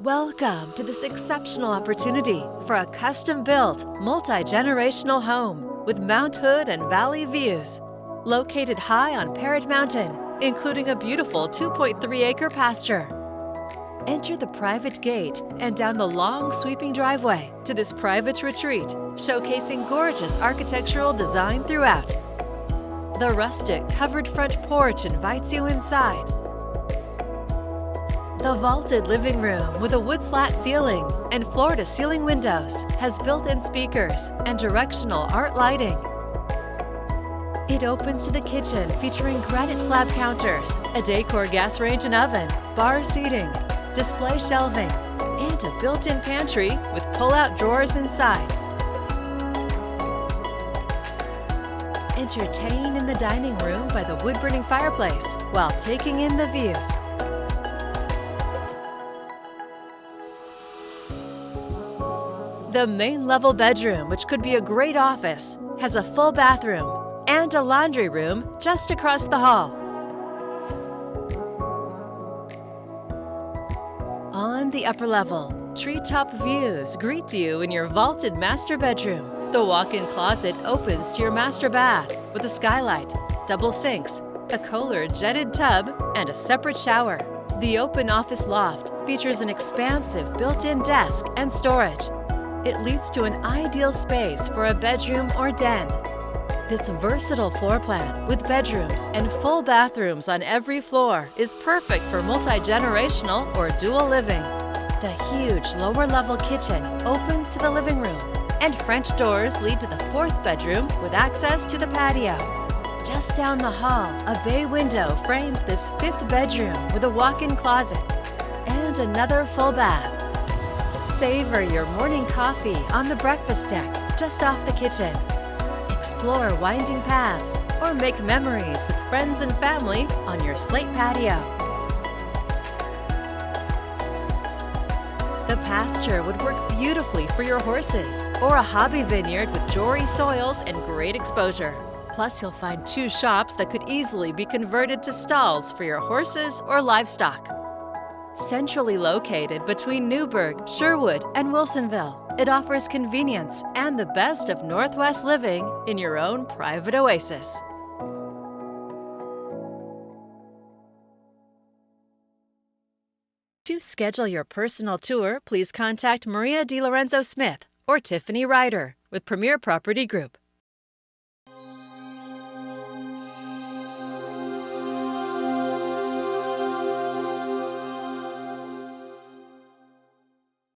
Welcome to this exceptional opportunity for a custom-built, multi-generational home with Mount Hood and Valley views. Located high on Parrett Mountain, including a beautiful 2.3-acre pasture. Enter the private gate and down the long sweeping driveway to this private retreat, showcasing gorgeous architectural design throughout. The rustic covered front porch invites you inside. The vaulted living room with a wood slat ceiling and floor-to-ceiling windows has built-in speakers and directional art lighting. It opens to the kitchen featuring granite slab counters, a decor gas range and oven, bar seating, display shelving, and a built-in pantry with pull-out drawers inside. Entertain in the dining room by the wood-burning fireplace while taking in the views. The main level bedroom, which could be a great office, has a full bathroom and a laundry room just across the hall. On the upper level, treetop views greet you in your vaulted master bedroom. The walk-in closet opens to your master bath with a skylight, double sinks, a Kohler jetted tub, and a separate shower. The open office loft features an expansive built-in desk and storage. It leads to an ideal space for a bedroom or den. This versatile floor plan with bedrooms and full bathrooms on every floor is perfect for multi-generational or dual living. The huge lower-level kitchen opens to the living room, and French doors lead to the fourth bedroom with access to the patio. Just down the hall, a bay window frames this fifth bedroom with a walk-in closet and another full bath. Savor your morning coffee on the breakfast deck just off the kitchen. Explore winding paths or make memories with friends and family on your slate patio. The pasture would work beautifully for your horses or a hobby vineyard with jory soils and great exposure. Plus, you'll find two shops that could easily be converted to stalls for your horses or livestock. Centrally located between Newberg, Sherwood, and Wilsonville, it offers convenience and the best of Northwest living in your own private oasis. To schedule your personal tour, please contact Maria D. Lorenzo Smith or Tiffany Ryder with Premier Property Group.